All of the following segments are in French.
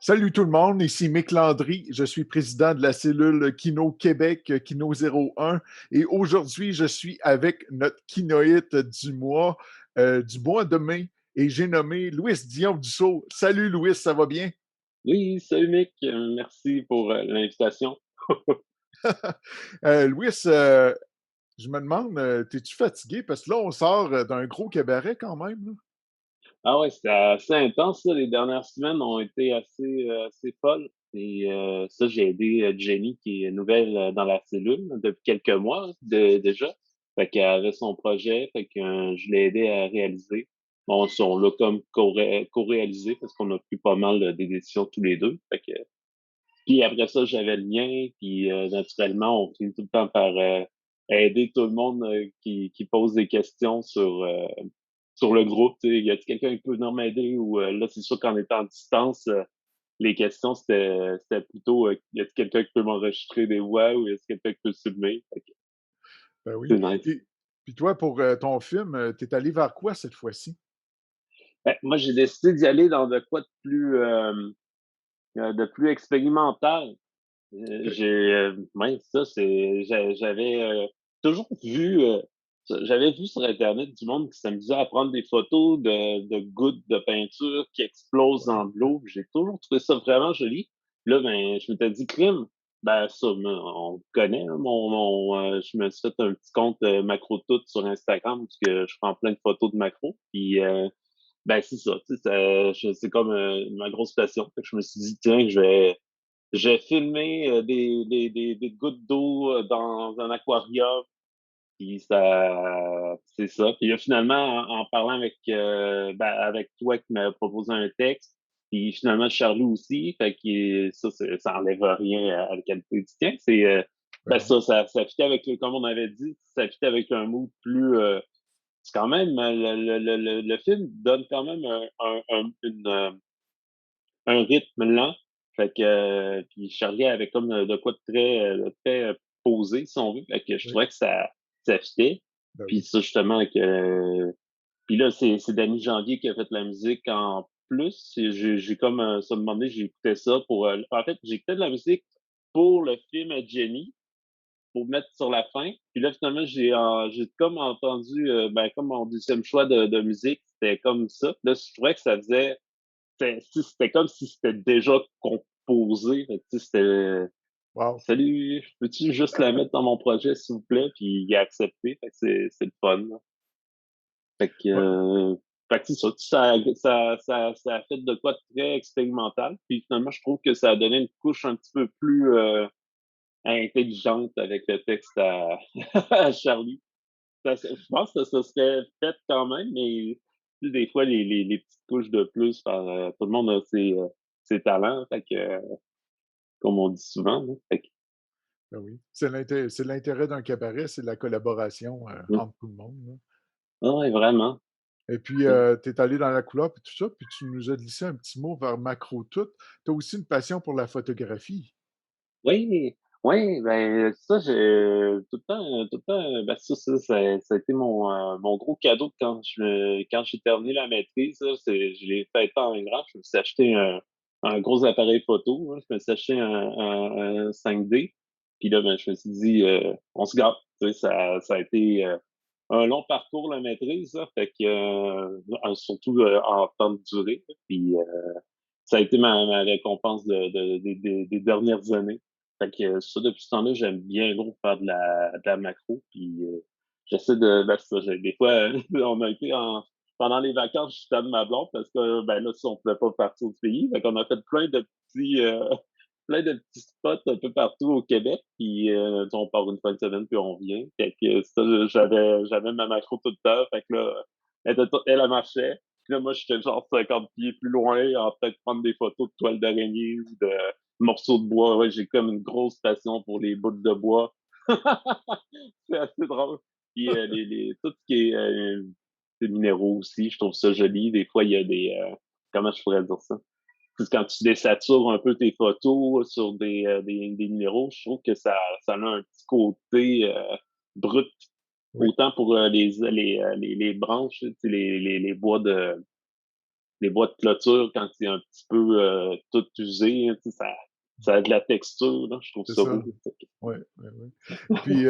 Salut tout le monde, ici Mick Landry, je suis président de la cellule Kino Québec, Kino 01, et aujourd'hui je suis avec notre kinoïte du mois de mai, et j'ai nommé Louis Dion Dussault. Salut Louis, ça va bien? Oui, salut Mick, merci pour l'invitation. Louis, je me demande, t'es-tu fatigué? Parce que là, on sort d'un gros cabaret quand même, là. Ah ouais, c'était assez intense, ça. Les dernières semaines ont été assez folles. Et ça, j'ai aidé Jenny, qui est nouvelle dans la cellule depuis quelques mois déjà. Fait qu'elle avait son projet, fait que je l'ai aidé à réaliser. Bon, on l'a comme co-réalisé parce qu'on a pris pas mal des décisions tous les deux. Puis après ça, j'avais le mien, puis naturellement, on finit tout le temps par aider tout le monde qui pose des questions sur le groupe. Tu sais, y a-t-il quelqu'un qui peut venir m'aider? Ou là, c'est sûr qu'en étant en distance, les questions, c'était plutôt y a-t-il quelqu'un qui peut m'enregistrer des voix ou y a-t-il quelqu'un qui peut filmer? Fait que Ben oui. c'est nice. Puis toi, pour ton film, t'es allé vers quoi cette fois-ci? Ben, moi, j'ai décidé d'y aller dans de quoi de plus expérimental. OK. Ouais, ça, j'avais toujours vu, j'avais vu sur Internet du monde qui s'amusait à prendre des photos de gouttes de peinture qui explosent dans de l'eau. J'ai toujours trouvé ça vraiment joli. Là, ben, je m'étais dit, crime, ben, ça, on connaît, hein, je me suis fait un petit compte macro tout sur Instagram parce que je prends plein de photos de macro. Puis, ben, c'est ça, tu sais, c'est comme ma grosse passion. Fait que je me suis dit, tiens, j'ai filmé des gouttes d'eau dans un aquarium, puis c'est ça. Puis là, finalement, en parlant avec toi qui m'avais proposé un texte, puis finalement Charlot aussi, fait que ça enlève rien à la qualité du tien. Ben non. Ça fit avec, comme on avait dit, ça fit avec un mood plus. C'est quand même le film donne quand même un rythme lent. Fait que, puis Charlie avait comme de quoi de très posé, si on veut. Fait que je Oui, trouvais que ça fitait. ben Puis oui. ça, justement, puis là, c'est Danny Janvier qui a fait la musique en plus. Et j'ai comme, ça me demandé, j'ai écouté ça en fait, j'ai écouté de la musique pour le film à Jenny, pour mettre sur la fin. Puis là, finalement, j'ai comme entendu, ben, comme mon deuxième choix de musique, c'était comme ça. Là, je trouvais que ça faisait c'était comme si c'était déjà composé. Fait que, tu sais, c'était Wow. Salut, peux-tu juste la mettre dans mon projet, s'il vous plaît? Puis il a accepté. Fait que c'est le fun, là. Fait que, Ouais, fait que c'est ça. Ça a fait de quoi de très expérimental. Puis finalement, je trouve que ça a donné une couche un petit peu plus intelligente avec le texte à Charlie. Je pense que ça serait fait quand même, mais tu sais, des fois, les petites couches de plus tout le monde a ses talents, fait que, comme on dit souvent, là. Fait que, ben oui. C'est l'intérêt d'un cabaret, c'est la collaboration mmh. entre tout le monde, là. Ah ouais, vraiment. Et puis, tu es allé dans la couleur puis tout ça, puis tu nous as glissé un petit mot vers Macro Tout. Tu as aussi une passion pour la photographie. Oui, oui, ben, ça, j'ai tout le temps, ben, ça a été mon gros cadeau quand j'ai terminé la maîtrise, là, je l'ai fait en grand. Je me suis acheté un gros appareil photo, hein. Je me suis acheté un 5D. Puis là, ben, je me suis dit, on se gâte. Tu sais, ça a été un long parcours, la maîtrise, là, fait que, surtout en temps de durée. Puis, ça a été ma récompense des dernières années. Fait que ça, depuis ce temps-là, j'aime bien gros faire de la macro. Puis j'essaie ben, c'est ça, des fois, on a été pendant les vacances, je suis de ma blonde parce que ben là, si on pouvait pas partir du pays. Fait qu'on a fait plein de petits spots un peu partout au Québec. Puis on part une fin de semaine, puis on revient. Fait que ça, j'avais ma macro tout le temps. Fait que là, elle marchait. Puis là, moi, j'étais genre 50 pieds plus loin, en train de prendre des photos de toiles d'araignée ou de morceaux de bois. Ouais, j'ai comme une grosse passion pour les bouts de bois. C'est assez drôle. Puis tout ce qui est des minéraux aussi, je trouve ça joli. Des fois, il y a comment je pourrais dire ça? Puis quand tu désatures un peu tes photos sur des minéraux, je trouve que ça a un petit côté brut. Oui, Autant pour les branches, tu sais, les bois les bois de clôture quand c'est un petit peu tout usé, tu sais, ça a de la texture, là, je trouve C'est ça ça. beau. Oui, oui, oui. Puis,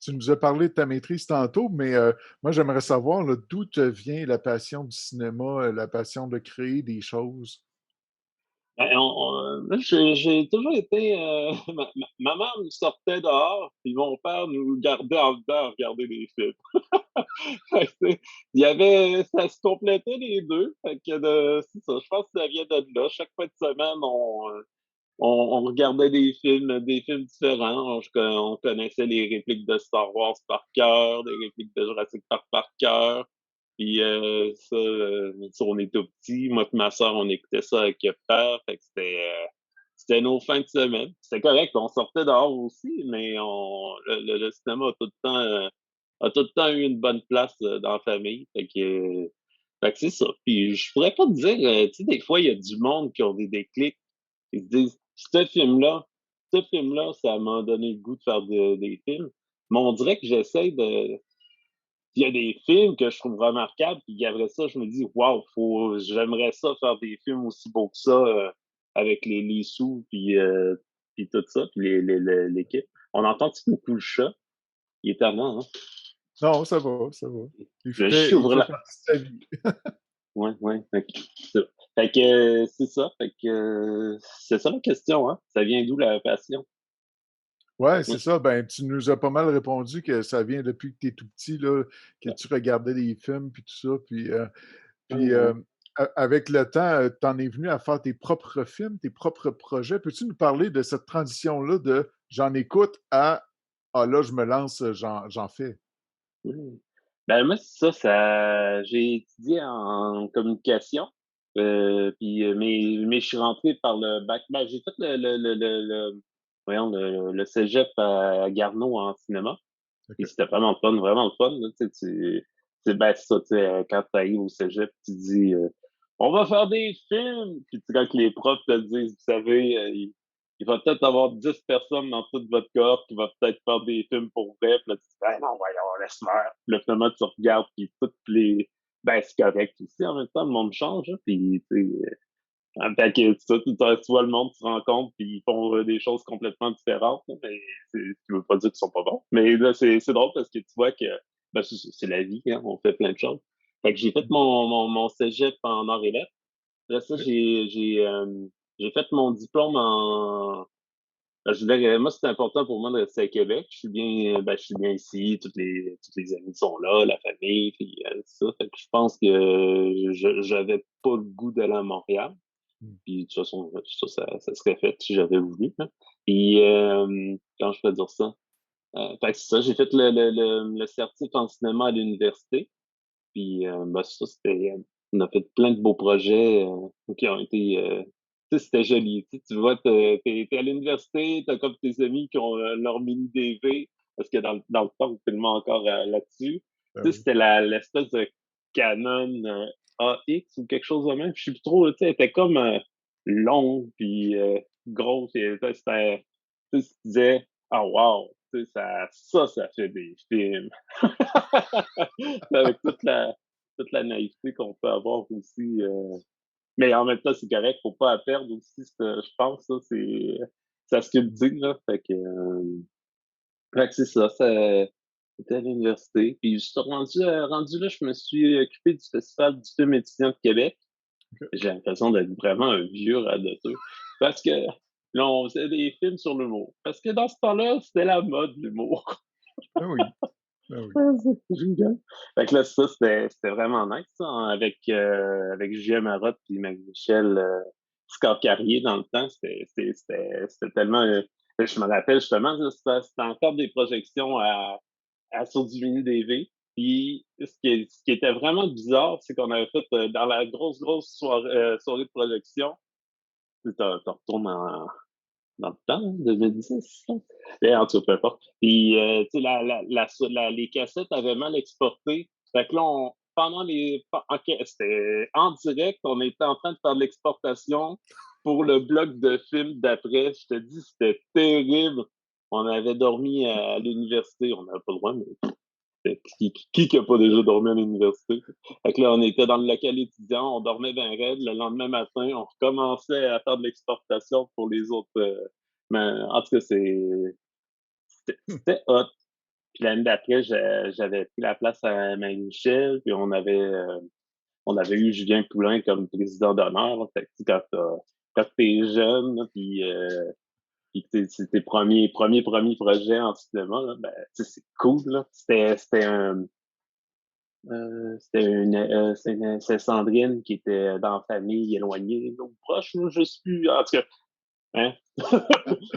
tu nous as parlé de ta maîtrise tantôt, mais moi, j'aimerais savoir là, d'où te vient la passion du cinéma, la passion de créer des choses. Ben, moi, j'ai toujours été. Ma mère nous sortait dehors, puis mon père nous gardait en dedans à regarder des films. Fait que, tu sais, il y avait, ça se complétait les deux. Fait que c'est ça, je pense que ça vient de là. Chaque fin de semaine, on regardait des films différents. On connaissait les répliques de Star Wars par cœur, des répliques de Jurassic Park par cœur. Puis ça, on est tout petit. Moi et ma soeur, on écoutait ça avec le père. Fait que c'était nos fins de semaine. C'était correct, on sortait dehors aussi, mais le cinéma a tout le temps eu une bonne place dans la famille. Fait que c'est ça. Puis je pourrais pas te dire, tu sais, des fois, il y a du monde qui ont des déclics. Ils se disent, ce film-là, ça m'a donné le goût de faire des films. Mais on dirait que j'essaie de, il y a des films que je trouve remarquables, puis après ça, je me dis, waouh, j'aimerais ça faire des films aussi beaux que ça, avec les sous, puis tout ça, puis l'équipe. On entend-tu beaucoup le chat? Il est tellement, hein? Non, ça va, ça va. Je vais juste Il ouvrir fait la. partie de ta vie. Ouais, ouais. C'est ça. Fait que c'est ça la question, hein? Ça vient d'où la passion? Ouais, c'est Ouais. ça. Ben, tu nous as pas mal répondu que ça vient depuis que tu es tout petit, là, que tu regardais des films, puis tout ça. Puis avec le temps, tu en es venu à faire tes propres films, tes propres projets. Peux-tu nous parler de cette transition-là de j'en écoute à ah là, je me lance, j'en fais? Mmh. Ben, moi, c'est j'ai étudié en communication, mais je suis rentré par le bac. Ben, j'ai fait voyons, le cégep à Garneau en cinéma. Et OK. c'était vraiment le fun, là, tu sais, ben, c'est ça, tu sais, quand tu arrives au cégep, tu dis, on va faire des films! Puis tu sais, quand les profs te disent, vous savez, il va peut-être avoir 10 personnes dans toute votre cohorte qui va peut-être faire des films pour vrai. Puis là, tu dis, ben non, voyons, laisse faire. Puis là, finalement, tu regardes, puis toutes les. Ben, c'est correct aussi. En même temps, le monde change, hein, puis tu sais, fait que tu vois le monde, tu te rends compte, puis ils font des choses complètement différentes, là, mais tu veux pas dire qu'ils sont pas bons. Mais là, c'est drôle parce que tu vois que ben, c'est la vie, hein, on fait plein de choses. Fait que j'ai fait mon cégep en arts et lettres. Là, ça, OK. j'ai fait mon diplôme ben, je dirais, moi, c'est important pour moi de rester à Québec. Je suis bien ici. Toutes les amis sont là, la famille, puis ça. Fait que je pense que j'avais pas le goût d'aller à Montréal. Mmh. Puis, de toute façon, ça serait fait si j'avais voulu, hein. Puis, quand je peux dire ça? Fait que c'est ça, j'ai fait le certif en cinéma à l'université. Puis, ben, ça, on a fait plein de beaux projets qui ont été, tu sais, c'était joli. Tu vois, t'es à l'université, t'as comme tes amis qui ont leur mini DV, parce que dans le temps, on filmait encore là-dessus. Ben Tu sais, oui. c'était l'espèce de Canon AX ou quelque chose de même. Je sais plus trop, tu sais, elle était comme longue, puis grosse. Et, tu sais, tu sais, tu disais, ah, wow, tu sais, ça fait des films. Avec toute la naïveté qu'on peut avoir aussi. Mais en même temps, c'est correct, faut pas la perdre aussi, je pense, ça, ça se Mmh. cultive, là. Fait que c'est ça, c'était à l'université. Puis, je suis rendu là, je me suis occupé du Festival du film étudiant de Québec. OK. J'ai l'impression d'être vraiment un vieux radoteux. Parce que là, on faisait des films sur l'humour. Parce que dans ce temps-là, c'était la mode, l'humour. Ben oui, ben oui. Je rigole. Fait que là, ça, c'était vraiment nice, ça, hein, avec Julien Marotte puis Marie-Michel Scott-Carrier dans le temps. C'était tellement. Je me rappelle justement, là, c'était encore des projections à Saut-du-Mini DV. Puis, ce qui était vraiment bizarre, c'est qu'on avait fait dans la grosse soirée de projection. Tu retournes dans le temps, hein, 2010, ça. Et en tout cas, peu importe. Puis, tu sais, les cassettes avaient mal exporté. Fait que là, pendant c'était en direct, on était en train de faire de l'exportation pour le bloc de films d'après. Je te dis, c'était terrible. On avait dormi à l'université, on n'avait pas le droit, mais Qui a pas déjà dormi à l'université? Fait que là, on était dans le local étudiant, on dormait bien raide. Le lendemain matin, on recommençait à faire de l'exportation pour les autres. Mais en tout cas, c'était hot. Puis l'année d'après, j'avais pris la place à Marie-Michel, puis on avait eu Julien Poulain comme président d'honneur. Fait que, tu sais, quand t'es jeune, là, puis c'est tes premiers projets en cinéma, là, ben, tu sais, c'est cool, là. C'est Sandrine qui était dans la famille éloignée, ou proche, là, je sais plus. En tout cas, hein?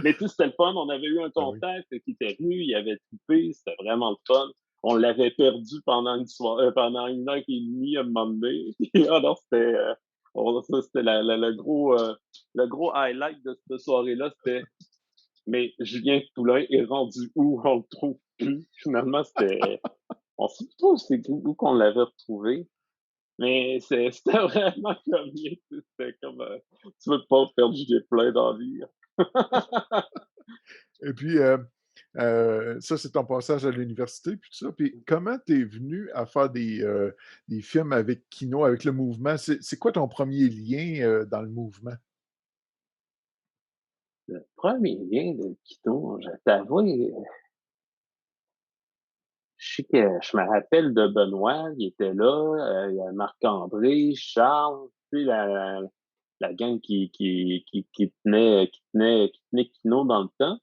Mais tu sais, c'était le fun. On avait eu un Ah oui. contact qui était venu, il avait trippé, c'était vraiment le fun. On l'avait perdu pendant une soirée, pendant une heure et demie à un moment donné. Alors, ça, c'était le gros highlight de cette soirée-là, c'était mais Julien Poulain est rendu où? On le trouve plus. Finalement, on sait plus trop c'est où qu'on l'avait retrouvé. Mais c'était vraiment comique. C'était comme, tu veux pas perdre Julien Poulain dans la vie. Et puis, ça, c'est ton passage à l'université, puis tout ça. Puis, comment t'es venu à faire des films avec Kino, avec le mouvement? C'est quoi ton premier lien dans le mouvement? Le premier lien de Kito, je vais t'avouer, je sais que je me rappelle de Benoît, il était là, il y a Marc-André, Charles, tu sais, la gang qui tenait Kino dans le temps.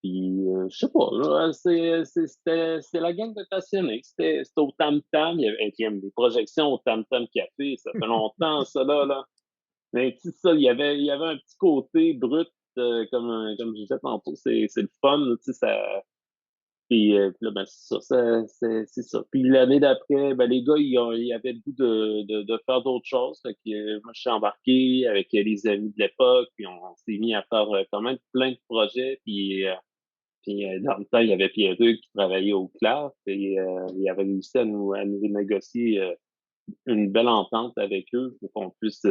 Puis, je sais pas, là, c'était la gang de passionnés. C'était au Tam Tam, il y avait des projections au Tam Tam Café, ça fait longtemps, ça, là. Mais tu sais, ça, il y avait un petit côté brut, comme je disais tantôt, c'est le fun, tu sais, ça. Puis là, ben, c'est ça, c'est ça. Puis l'année d'après, ben, les gars, ils avaient le goût de faire d'autres choses. Fait que moi, je suis embarqué avec les amis de l'époque, puis on s'est mis à faire quand même plein de projets. Puis dans le temps, il y avait Pierre-Hugues qui travaillait au CLAF et il avait réussi à nous négocier une belle entente avec eux pour qu'on puisse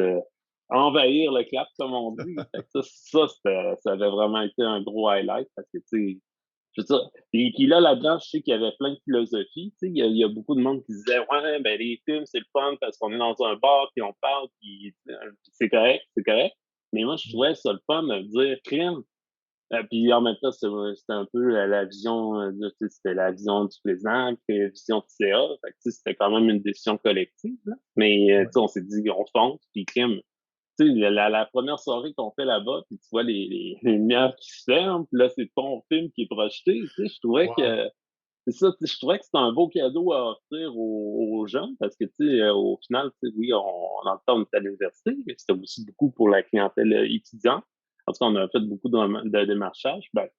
envahir le CLAF, comme on dit. Fait que ça avait vraiment été un gros highlight parce que, tu sais, je veux dire, puis là, là-dedans, je sais qu'il y avait plein de philosophies. Tu sais, il y a beaucoup de monde qui disait, ouais, ben les films, c'est le fun parce qu'on est dans un bar, puis on parle, puis c'est correct, c'est correct. Mais moi, je trouvais ça le fun de dire, crime, puis en même temps, c'était un peu la vision, tu sais, c'était la vision du président, puis la vision de CA. Fait que, tu sais, c'était quand même une décision collective, là. Mais tu Ouais. sais, on s'est dit, on fonce, puis crime. Tu sais, la première soirée qu'on fait là-bas, puis tu vois les lumières qui se ferment, puis là, c'est ton film qui est projeté. Tu sais, je trouvais Wow. que c'est ça, tu sais, je trouvais que c'était un beau cadeau à offrir aux jeunes parce que, tu sais, au final, tu sais, oui, dans le temps, on était à l'université, mais c'était aussi beaucoup pour la clientèle étudiante. En tout cas, on a fait beaucoup de démarchage. Ben,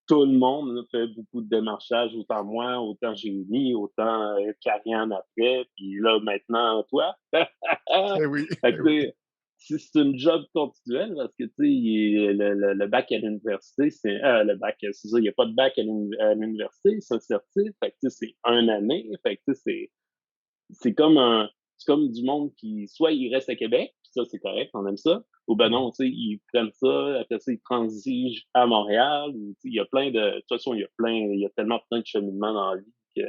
tout le monde a fait beaucoup de démarchage, autant moi, autant Jérémy, autant Karianne après, puis là, maintenant, toi. Eh oui, Fait eh que, oui. tu sais, c'est une job continuelle parce que, tu sais, le bac à l'université, le bac, c'est ça, il n'y a pas de bac à l'université, ça certif. Fait que, tu sais, c'est une année. Fait que, tu sais, c'est comme c'est comme du monde qui, soit il reste à Québec, puis ça, c'est correct, on aime ça, ou ben Mhm. non, tu sais, ils prennent ça, après ça, ils transigent à Montréal, ou, tu sais, il y a plein de toute façon, il y a tellement plein de cheminements dans la vie que,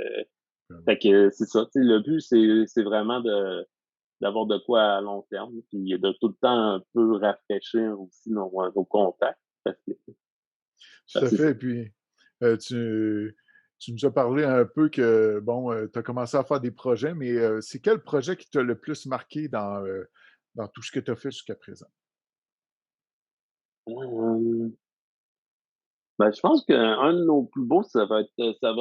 fait que c'est ça, tu sais, le but, c'est vraiment d'avoir de quoi à long terme, puis de tout le temps un peu rafraîchir aussi nos contacts, parce que, Tout à c'est ça. fait. Et puis, tu nous as parlé un peu que, bon, tu as commencé à faire des projets, mais c'est quel projet qui t'a le plus marqué dans tout ce que tu as fait jusqu'à présent? Euh, Ben, je pense qu'un de nos plus beaux, ça va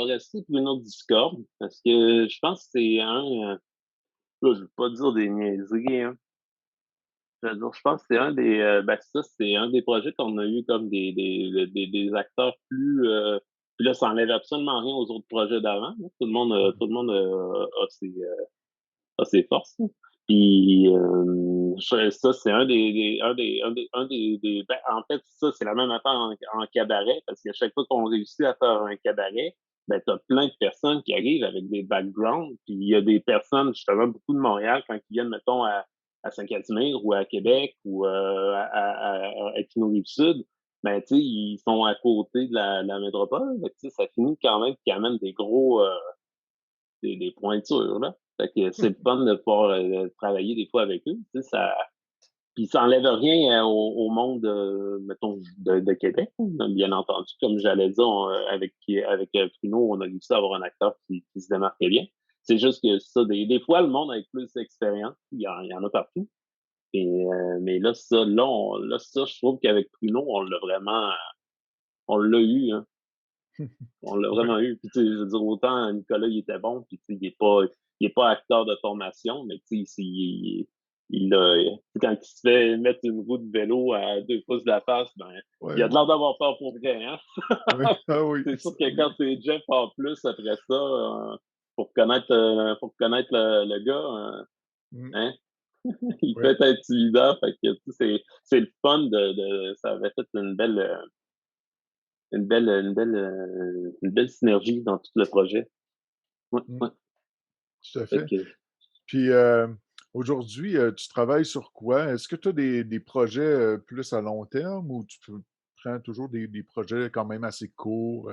rester Bruno Discord, parce que je pense que c'est là, je veux pas dire des niaiseries, hein. Je veux dire, je pense que c'est ben, ça, c'est un des projets qu'on a eu comme des acteurs puis là, ça enlève absolument rien aux autres projets d'avant, là. Tout le monde a ses forces, là. Puis ça, c'est ben, en fait, ça, c'est la même affaire en cabaret, parce qu'à chaque fois qu'on réussit à faire un cabaret, ben, t'as plein de personnes qui arrivent avec des backgrounds, puis il y a des personnes, justement, beaucoup de Montréal, quand ils viennent, mettons, à Saint-Casimir ou à Québec ou à Rive-Sud, ben, tu sais, ils sont à côté de la métropole. Fait que, tu sais, ça finit quand même qu'ils amènent des pointures, là. Fait que c'est le fun de pouvoir, travailler des fois avec eux, tu sais, ça puis ça enlève rien, au monde, mettons de Québec, bien entendu. Comme j'allais dire, avec, Pruneau, on a réussi à avoir un acteur qui se démarquait bien. C'est juste que ça, des fois, le monde avec plus d'expérience, il y en a partout. Mais là, ça, je trouve qu'avec Pruneau, on l'a eu, hein. On l'a Ouais, vraiment eu. Puis, tu sais, je veux dire, autant Nicolas, il était bon, puis, tu sais, il est pas acteur de formation, mais, tu sais, il a, tu sais, quand il se fait mettre une roue de vélo à 2 pouces de la face, ben, il ouais, a de l'air d'avoir peur pour vrai, hein. ouais. Ah oui, C'est sûr ça, que oui. quand c'est Jeff en plus, après ça, pour connaître le gars, Mm, hein, il peut ouais. être intimidant. Fait que, tu sais, c'est le fun ça avait fait une belle synergie dans tout le projet. Ouais, Mm, ouais. tout à Fait fait. que, Puis aujourd'hui, tu travailles sur quoi? Est-ce que tu as des projets plus à long terme ou prends toujours des projets quand même assez courts?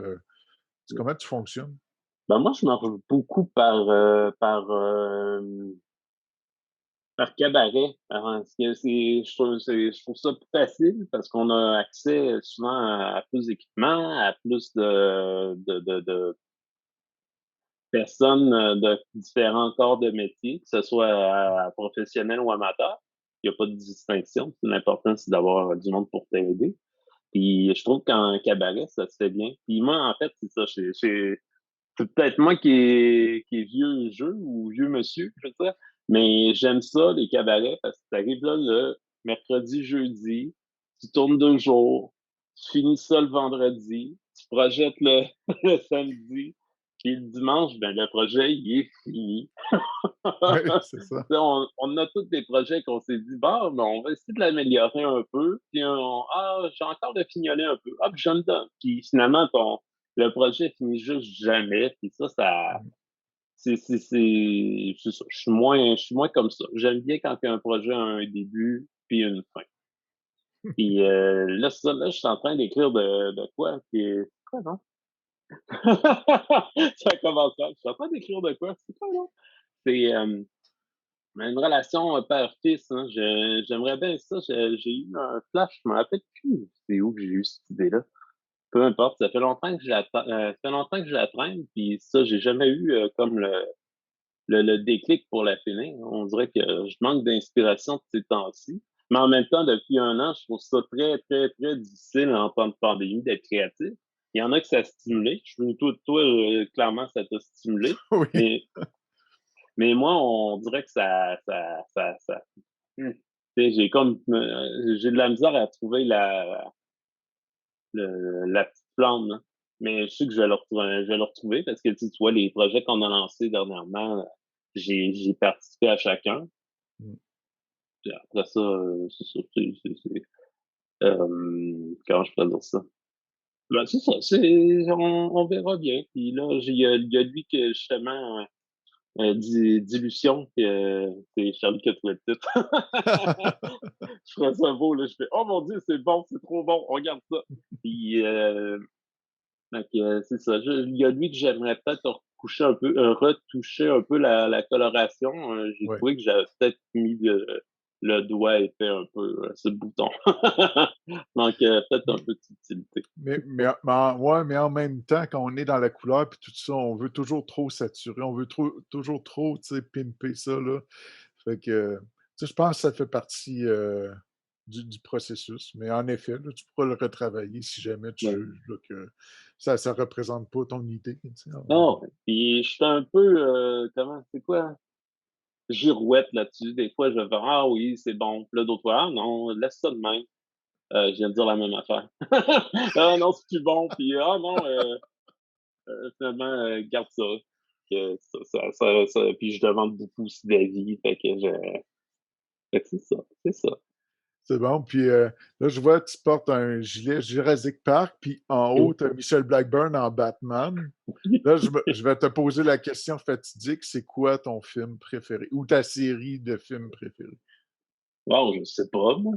Comment tu fonctionnes? ben, moi, je marche beaucoup par cabaret. Parce que je trouve ça plus facile parce qu'on a accès souvent à plus d'équipements, à plus de personnes de différents corps de métier, que ce soit professionnel ou amateur. Il n'y a pas de distinction. L'important, c'est d'avoir du monde pour t'aider. Puis je trouve qu'en cabaret, ça se fait bien. Puis moi, en fait, c'est ça. C'est peut-être moi qui est vieux jeu ou vieux monsieur, je veux dire. Mais j'aime ça, les cabarets, parce que tu arrives là le mercredi, jeudi, tu tournes 2 jours, tu finis ça le vendredi, tu projettes le, le samedi, puis le dimanche, ben le projet, il est fini. Oui, c'est ça. On a tous des projets qu'on s'est dit, bah, ben, on va essayer de l'améliorer un peu, puis j'ai encore de fignoler un peu, hop, je me donne. Puis finalement, le projet finit juste jamais, puis ça, Mm. c'est ça. Je suis moins comme ça. J'aime bien quand un projet a un début puis une fin. Puis là, c'est ça, là, je suis en train d'écrire de quoi? Puis, quoi, non? Ça commence là. Je suis en train d'écrire de quoi? C'est quoi, non? C'est une relation père-fils, hein. J'aimerais bien ça. J'ai eu un flash, je me rappelle plus c'est où que j'ai eu cette idée-là. Peu importe, ça fait longtemps que je la traîne, puis ça, j'ai jamais eu comme le déclic pour la finir. On dirait que je manque d'inspiration de ces temps-ci. Mais en même temps, depuis un an, je trouve ça très, très, très difficile en temps de pandémie d'être créatif. Il y en a que ça a stimulé. Toi, clairement, ça t'a stimulé. Oui. Mais, mais moi, on dirait que ça. Tu sais, j'ai de la misère à trouver la petite flamme, là. Mais je sais que je vais le retrouver parce que tu vois, les projets qu'on a lancés dernièrement, j'ai participé à chacun. Mm. Puis après ça, c'est ça. Comment je peux dire ça? Ben, c'est ça. On verra bien. Puis là, il y a lui que justement, Dilution, c'est Charlie qui a trouvé le titre. Je ferais ça beau, là. Je fais, oh mon Dieu, c'est bon, c'est trop bon, on regarde ça. Puis, donc, c'est ça. Il y a lui que j'aimerais peut-être retoucher un peu la coloration. J'ai Ouais. trouvé que j'avais peut-être mis le doigt épais un peu sur le bouton. Donc, peut-être un peu de subtilité. Ouais, mais en même temps, quand on est dans la couleur puis tout ça, on veut toujours trop saturer, on veut toujours trop, tu sais, pimper ça, là. Fait que, tu sais, je pense que ça fait partie du processus. Mais en effet, là, tu pourras le retravailler si jamais tu Ouais. juges là, que ça représente pas ton idée. Tu sais. Non, puis je suis un peu, comment, c'est quoi? Girouette là-dessus. Des fois, je vais faire, ah oui, c'est bon. Puis là, d'autres fois, ah non, laisse ça de même. Je viens de dire la même affaire. Ah non, c'est plus bon. Puis ah non, finalement, garde ça. Puis je demande beaucoup aussi d'avis. Fait que c'est ça. C'est ça. C'est bon. Puis là, je vois que tu portes un gilet Jurassic Park, puis en haut, tu as Michel Blackburn en Batman. Là, je vais te poser la question fatidique, c'est quoi ton film préféré ou ta série de films préférés? Wow, je sais pas, moi.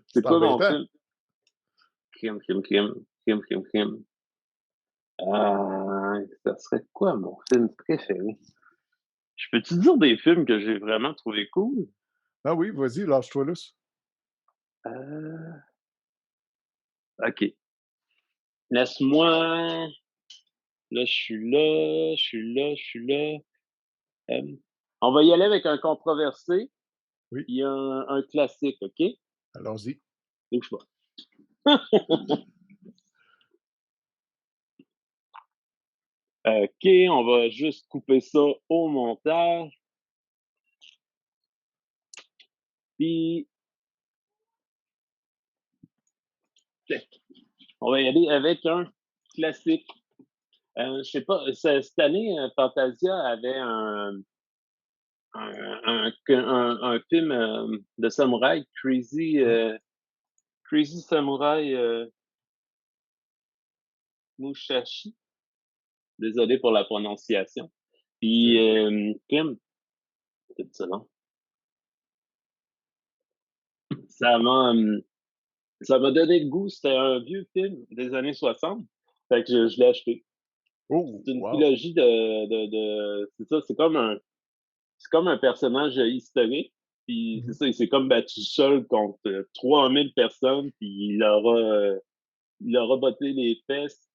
C'est C'est quoi mon embêtant. film? Crime, crime, crime. Crime, crime, crime. Ça serait quoi mon film préféré? Je peux-tu dire des films que j'ai vraiment trouvé cool? Ah oui, vas-y, lâche-toi lousse. Heu, OK. Laisse-moi là, je suis là, je suis là, je suis là. Hem, on va y aller avec un controversé, Oui, puis un classique, OK? allons-y. Bouge pas. OK, on va juste couper ça au montage, puis check. On va y aller avec un classique. Je sais pas, cette année, Fantasia avait un film, de samouraï, Mmh. Crazy Samurai, Musashi. Désolé pour la prononciation. Puis, OK. Kim, une seconde. Ça m'a, ça m'a donné le goût. C'était un vieux film des années 60. Fait que je l'ai acheté. Oh, C'est une wow! trilogie c'est ça, c'est comme un personnage historique. Puis c'est Mmh. ça, il s'est comme battu seul contre 3000 personnes. Puis il leur a botté les fesses.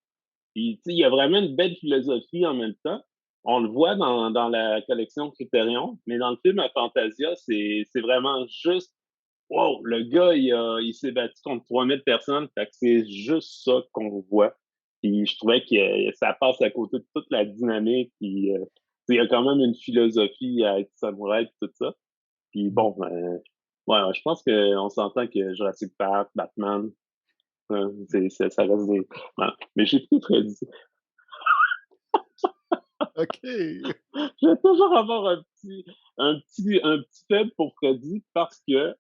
Puis, tu sais, il y a vraiment une belle philosophie en même temps. On le voit dans la collection Criterion, mais dans le film à Fantasia, c'est vraiment juste, wow, le gars, il s'est battu contre 3000 personnes, fait que c'est juste ça qu'on voit. Puis je trouvais que ça passe à côté de toute la dynamique, puis il y a quand même une philosophie à être samouraï et tout ça. Puis Mmh. bon, ouais, je pense qu'on s'entend que Jurassic Park, Batman, ça reste des... Ouais. Mais j'ai plus Freddy. OK. Je vais toujours avoir un petit faible pour Freddy parce que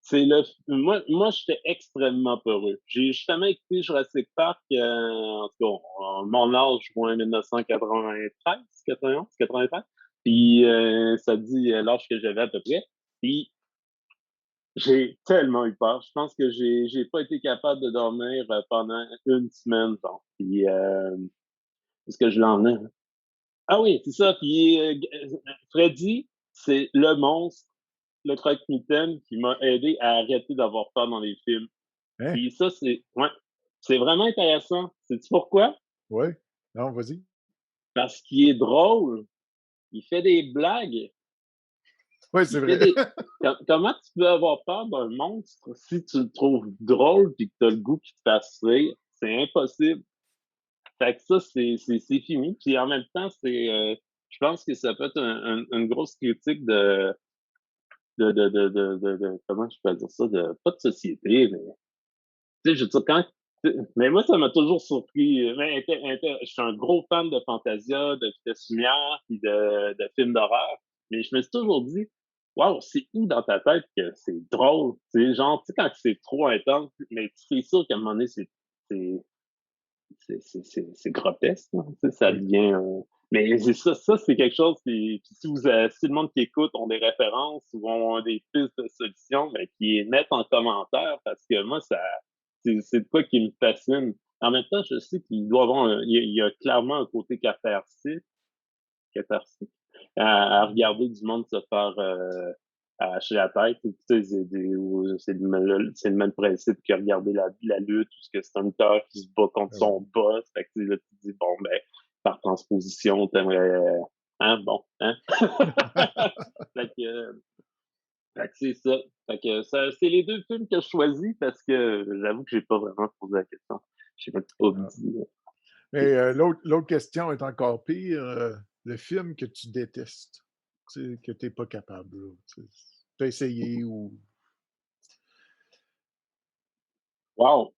c'est le, moi, j'étais extrêmement peureux. J'ai justement écouté Jurassic Park, en tout cas, mon âge, moi, 1993, 91, 93. Puis, ça dit l'âge que j'avais à peu près. Puis, j'ai tellement eu peur. Je pense que j'ai pas été capable de dormir pendant une semaine, genre. Puis, est-ce que je l'emmenais? Ah oui, c'est ça. Puis Freddy, c'est le monstre, le croque-mitaine qui m'a aidé à arrêter d'avoir peur dans les films. Hein? Puis ça, c'est ouais, c'est vraiment intéressant. Sais-tu pourquoi? Ouais. Non, vas-y. Parce qu'il est drôle, il fait des blagues, Ouais, il c'est fait vrai. des. Comment tu peux avoir peur d'un monstre si tu le trouves drôle puis que tu as le goût qu'il te fasse rire? C'est impossible. Fait que ça, c'est fini. Puis en même temps, je pense que ça peut être une grosse critique comment je peux dire ça, pas de société, mais tu sais, je veux dire, mais moi, ça m'a toujours surpris. Je suis un gros fan de Fantasia, de Vitesse Lumière, puis de films d'horreur. Mais je me suis toujours dit, waouh, c'est où dans ta tête que c'est drôle? C'est genre, tu sais, quand c'est trop intense, mais tu es sûr qu'à un moment donné, c'est, c'est grotesque, là. Tu sais, ça Oui. devient. Mais c'est ça, c'est quelque chose puis si le monde qui écoute ont des références ou ont des pistes de solutions, ben, qui les mettent en commentaire parce que moi, c'est de quoi qui me fascine. En même temps, je sais qu'il doit avoir il y a clairement un côté catharsique à regarder du monde se faire arracher la tête. Tu sais, c'est le même principe que regarder la lutte, où c'est un lutteur qui se bat contre Ah oui. son boss. Fait que, tu sais, là, tu te dis, bon, ben, par transposition, t'aimerais, hein, bon, hein? fait que, fait que c'est ça. Fait que c'est les deux films que je choisis parce que j'avoue que j'ai pas vraiment posé la question. J'ai même pas Ah. dit. Mais l'autre question est encore pire. Le film que tu détestes, tu sais, que tu n'es pas capable. Tu as essayé ou. Wow!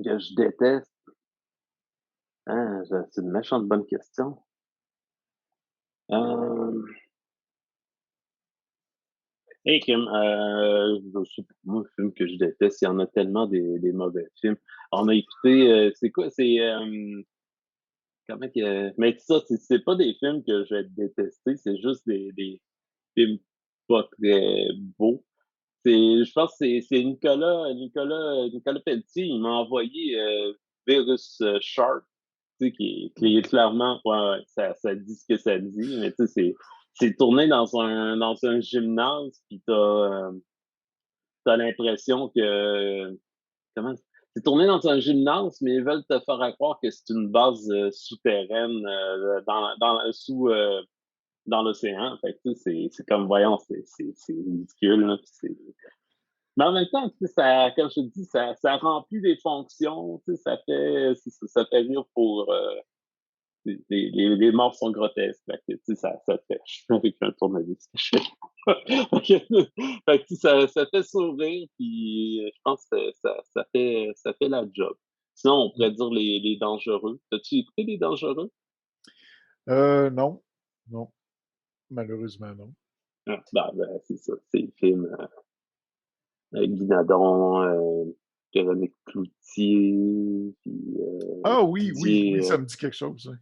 Que je déteste. Hein, c'est une méchante bonne question. Euh, hey Kim, je sais pas, moi, un film que je déteste, il y en a tellement des mauvais films. On a écouté, c'est quoi, comment que, mais ça, c'est pas des films que je vais détester, c'est juste des films pas très beaux. Je pense que c'est Nicolas Pelletier, il m'a envoyé. virus shark, tu sais, qui est clairement, ouais, ouais, ça dit ce que ça dit, mais tu sais, c'est tourné dans un gymnase, puis t'as l'impression que, comment, c'est tourné dans un gymnase, mais ils veulent te faire croire que c'est une base souterraine dans l'océan. Fait que, tu sais, c'est comme, voyons, c'est ridicule, là, mais en même temps, tu sais, ça, comme je te dis, ça remplit des fonctions, tu sais, ça fait rire pour, les morts sont grotesques. Fait que, tu sais, ça fait, je suis avec un tournevis. Fait que, tu sais, ça fait sourire, puis je pense que ça fait la job. Sinon, on pourrait dire les dangereux. T'as-tu écouté les dangereux? Non, non, malheureusement non. Ah, ben, c'est ça, c'est le film Guy Nadon, Véronique Cloutier, puis Ah oui, oui, oui, Didier, ça me dit quelque chose, hein.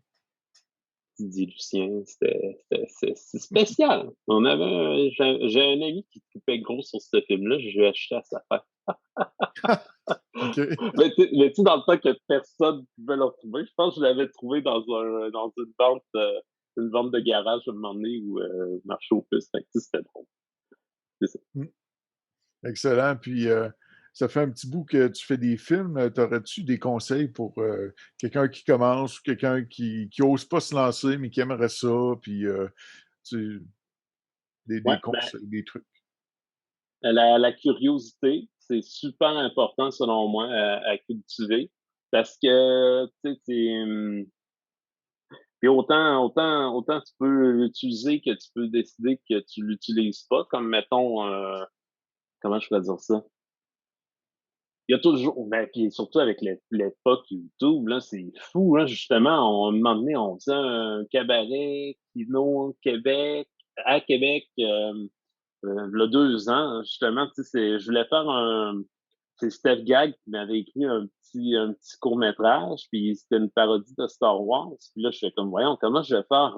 Didier Lucien. C'est spécial. J'ai un ami qui coupait gros sur ce film-là, je lui ai acheté à sa fête. OK. Mais tu sais, dans le temps que personne pouvait le retrouver, je pense que je l'avais trouvé dans une vente de garage à un moment donné où marché aux puces. Fait que, tu sais, c'était drôle. C'est ça. Mmh. Excellent. Puis, ça fait un petit bout que tu fais des films. T'aurais-tu des conseils pour quelqu'un qui commence ou quelqu'un qui ose pas se lancer, mais qui aimerait ça? Puis, tu sais, Ouais, des ben, conseils, des trucs. la curiosité, c'est super important selon moi à cultiver parce que, tu sais, puis autant tu peux l'utiliser que tu peux décider que tu l'utilises pas, comme mettons, comment je pourrais dire ça? Il y a toujours, ben, puis surtout avec l'époque YouTube, là, c'est fou, hein, justement, un moment donné, on faisait un cabaret, Kino, Québec, à Québec, v'là 2 ans, justement, tu sais, je voulais faire c'est Steph Gag qui m'avait écrit un petit court-métrage, puis c'était une parodie de Star Wars, puis là, je fais comme, voyons, comment je vais faire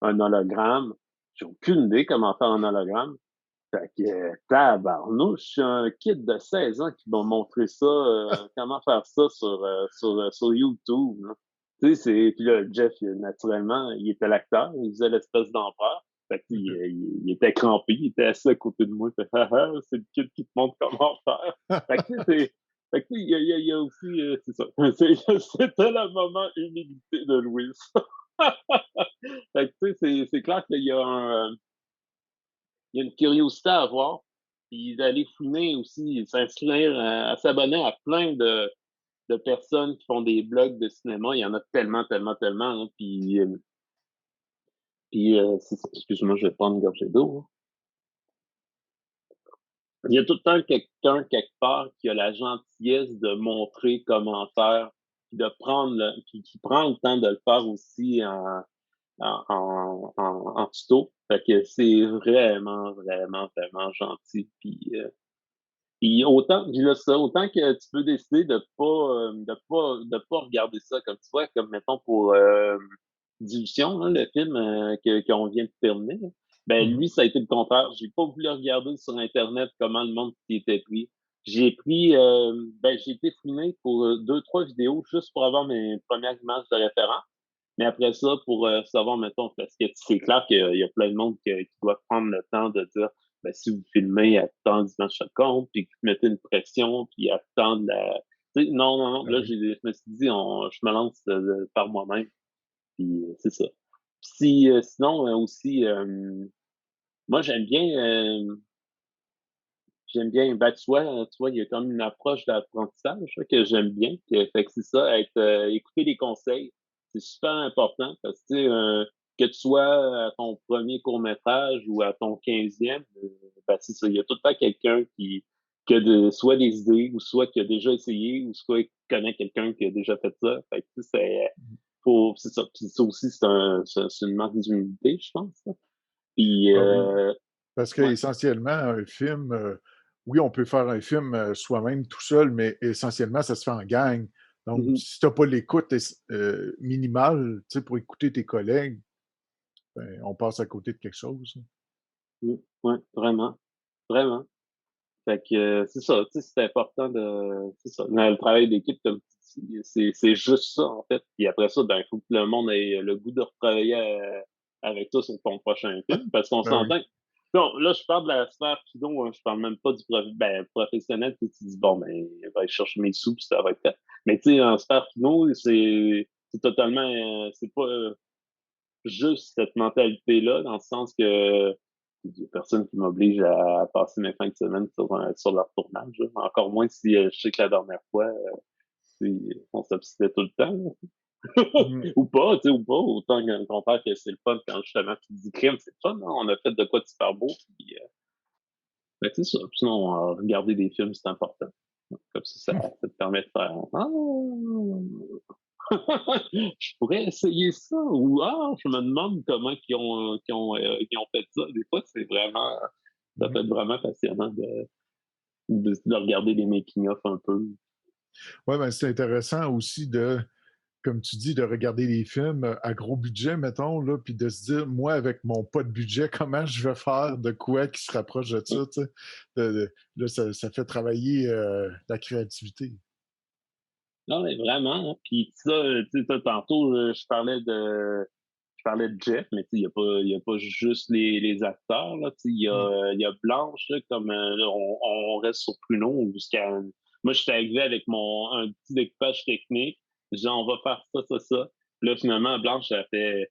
un hologramme? J'ai aucune idée comment faire un hologramme. Fait que, tabarnouche, un kid de 16 ans qui m'a montré ça, comment faire ça sur YouTube, là. Tu sais, puis là, Jeff, naturellement, il était l'acteur, il faisait l'espèce d'empereur. Fait que, OK. il était crampé, il était assis à côté de moi, il fait, ah, ah, c'est le kid qui te montre comment faire. Fait que, tu sais, fait que, tu sais, il y a aussi, c'est ça. C'était le moment humilité de Louis. Fait que, tu sais, c'est clair qu'il y a il y a une curiosité à avoir, puis d'aller fouiner aussi, s'inscrire, à s'abonner à plein de personnes qui font des blogs de cinéma. Il y en a tellement, tellement, tellement, hein, c'est ça. Excuse-moi, je vais prendre une gorgée d'eau, hein. Il y a tout le temps quelqu'un quelque part qui a la gentillesse de montrer comment faire, puis qui prend le temps de le faire aussi en tuto. Fait que c'est vraiment, vraiment, vraiment gentil. Puis autant, puis là, ça, autant que tu peux décider de pas regarder ça comme tu vois, comme mettons pour Dilution, là, le film qu'on vient de terminer. Là. Ben Mhm. lui, ça a été le contraire. J'ai pas voulu regarder sur Internet comment le monde s'y était pris. J'ai été fouiné pour deux, trois vidéos juste pour avoir mes premières images de référence. Mais après ça, pour savoir, mettons, parce que c'est clair qu'il y a plein de monde qui doit prendre le temps de dire, ben, si vous filmez à tant d'images secondes, puis que vous mettez une pression, puis à tant de la... Tu sais, non, non, non. Ah Là, oui. je me suis dit, je me lance par moi-même, puis c'est ça. Sinon, aussi, moi, j'aime bien, ben, tu vois, il y a comme une approche d'apprentissage là, que j'aime bien. Fait que c'est ça, écouter les conseils, c'est super important parce que, tu sais, que tu sois à ton premier court-métrage ou à ton 15e, ben, c'est ça, il y a tout le temps quelqu'un qui a soit des idées ou soit qui a déjà essayé ou soit qui connaît quelqu'un qui a déjà fait ça. Fait que, tu sais, c'est ça. Puis ça aussi, c'est une marque d'humilité, je pense, là. Puis, Ah oui. Parce ouais. qu'essentiellement, un film, oui, on peut faire un film soi-même tout seul, mais essentiellement, ça se fait en gang. Donc, Mhm. si tu n'as pas l'écoute minimale, tu sais, pour écouter tes collègues, ben, on passe à côté de quelque chose. Ouais, vraiment, vraiment. Fait que c'est ça, tu sais, c'est important c'est ça. Le travail d'équipe, comme tu c'est juste ça, en fait. Puis après ça, ben, il faut que le monde ait le goût de retravailler avec toi sur ton prochain film, parce qu'on Ben oui. s'entend. Non, là, je parle de la sphère kino, hein, je parle même pas du professionnel. Tu dis, bon, ben, je vais aller chercher mes sous, puis ça va être fait. Mais tu sais, en sphère kino, c'est totalement, c'est pas juste cette mentalité-là, dans le sens que il y a personne qui m'oblige à passer mes fins de semaine sur leur tournage, là. Encore moins si je sais que la dernière fois, on s'obstinait tout le temps, là. Mm. Ou pas, tu sais, ou pas. Autant qu'on compare que c'est le fun quand justement tu te dis crime, c'est le fun, hein, on a fait de quoi de super beau. Puis, ben, c'est ça. Sinon, regarder des films, c'est important. Comme ça te permet de faire Ah, je pourrais essayer ça. Ou Ah, je me demande comment ils ont fait ça. Des fois, ça peut Mm. être vraiment passionnant de regarder des making-of un peu. Ouais, ben, c'est intéressant aussi de, comme tu dis, de regarder des films à gros budget, mettons, là, puis de se dire, moi, avec mon pas de budget, comment je vais faire de quoi qui se rapproche de ça, tu sais. Là, ça fait travailler la créativité. Non, mais vraiment, hein. Puis ça, tu sais, tantôt, je parlais de Jeff, mais tu sais, il y a pas juste les acteurs, là. Tu sais, Mm. il y a Blanche, là, comme là, on reste sur Pruneau, jusqu'à. Moi, j'étais arrivé avec un petit équipage technique. Genre, on va faire ça, ça, ça. Puis là, finalement, Blanche, elle a fait.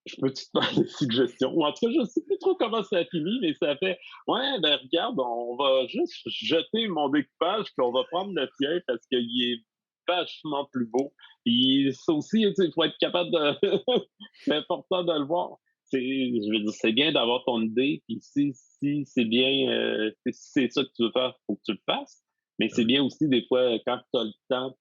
Je peux-tu te faire des suggestions? Ou en tout cas, je sais plus trop comment ça a fini, mais ça a fait. Ouais, ben regarde, on va juste jeter mon équipage, puis on va prendre le tien parce qu'il est vachement plus beau. Puis ça aussi, tu sais, il faut être capable de. C'est important de le voir. Je veux dire, c'est bien d'avoir ton idée, puis si c'est bien, si c'est ça que tu veux faire, il faut que tu le fasses. Mais Ah c'est oui. bien aussi, des fois, quand tu as le temps,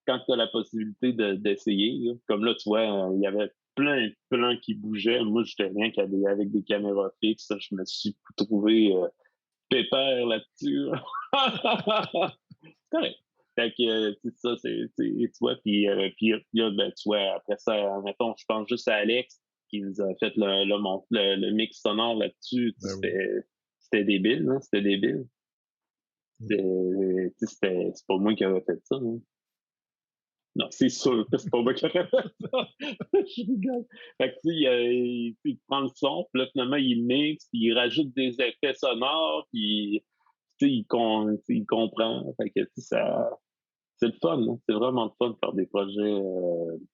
quand tu as la possibilité d'essayer, là. Comme là, tu vois, il y avait plein de plans qui bougeaient. Moi, j'étais rien avec des caméras fixes. Je me suis trouvé pépère là-dessus. C'est correct. Fait que, c'est ça, tu vois, puis là, ben, tu vois, après ça, mettons, je pense juste à Alex, qui nous a fait le mix sonore là-dessus. Ben oui. C'était débile, hein, c'était débile. Mm. C'est pas moi qui avais fait ça, hein. Non, c'est sûr que c'est pas moi qui aurais fait ça. Je rigole. Fait que, tu sais, il prend le son, puis là, finalement, il mixe, puis il rajoute des effets sonores, puis, tu sais, il comprend. Fait que, tu sais, c'est le fun, hein. C'est vraiment le fun de faire des projets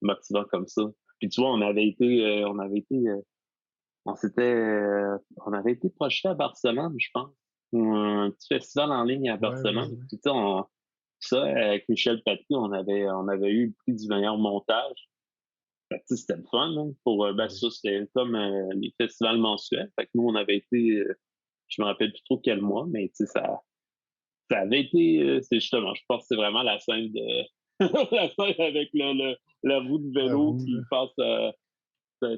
motivants comme ça. Puis, tu vois, on avait été projeté à Barcelone, je pense. Un petit festival en ligne à Ouais, ouais, Barcelone. ouais. Puis, tu sais, ça, avec Michel Paty, on avait eu le prix du meilleur montage. Fait que, tu sais, c'était le fun, hein, Ben ben, oui. ça, c'était comme les festivals mensuels. Fait que nous, on avait été, je me rappelle plus trop quel mois, mais tu sais, ça avait été, c'est justement, je pense que c'est vraiment la scène de, la scène avec la roue de La vélo roue, là. qui passe,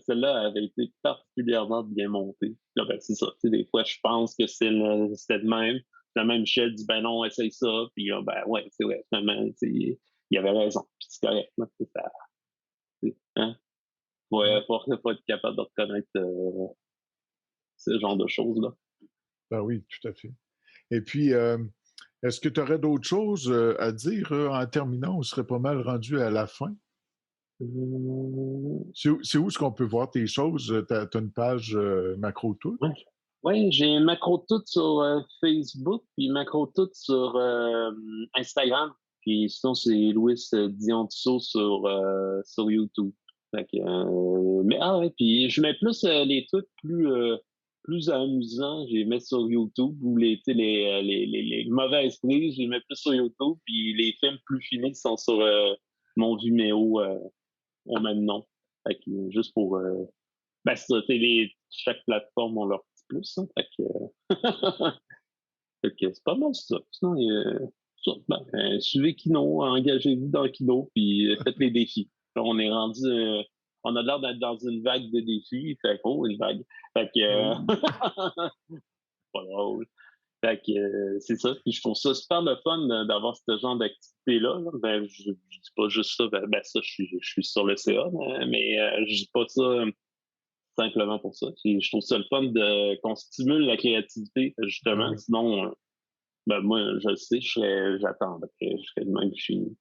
celle-là avait été particulièrement bien montée. Là, ben, c'est ça. Tu sais, des fois, je pense que c'était le même. Finalement, Michel dit, ben non, essaye ça. Puis là, ben ouais, c'est vrai. Finalement, tu sais, il avait raison. Puis c'est correct. Là, c'est ça. Hein? Ouais. Ouais, faut être capable de reconnaître ce genre de choses-là. Ben oui, tout à fait. Et puis, est-ce que tu aurais d'autres choses à dire en terminant? On serait pas mal rendu à la fin. Hum, C'est où est-ce qu'on peut voir tes choses? Tu as, une page macro tout? ouais. Ouais, j'ai un macro tout sur Facebook, puis macro tout sur Instagram. Puis sinon, c'est Louis Dion Tissot sur YouTube. Fait que, mais ah ouais, puis je mets plus les trucs plus amusants, je les mets sur YouTube, ou tu sais, les mauvaises prises, je les mets plus sur YouTube, puis les films plus finis sont sur mon Vimeo au même nom. Fait que, juste pour ben, c'est ça, chaque plateforme a leur petit plus, hein, fait que, fait que c'est pas mal ça. Sinon, suivez Kino, engagez-vous dans Kino, puis faites les défis. Là, on a l'air d'être dans une vague de défis, fait oh, une vague. Fait que, Oui. pas drôle. Fait que, c'est ça. Puis je trouve ça super le fun d'avoir ce genre d'activité-là, là. Ben, je dis pas juste ça, ben ça, je suis sur le CA, mais je dis pas ça simplement pour ça. Puis je trouve ça le fun qu'on stimule la créativité, Ben justement. oui. Sinon, ben moi, je le sais, j'attendrais, je serais de même fini.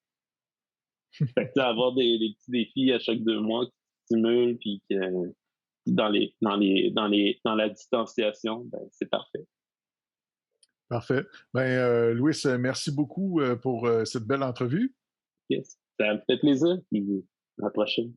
Fait que, tu sais, avoir des petits défis à chaque 2 mois qui stimulent puis que dans la distanciation, ben, c'est parfait. Parfait. Ben, Louis, merci beaucoup pour cette belle entrevue. Yes, ça me fait plaisir, puis à la prochaine.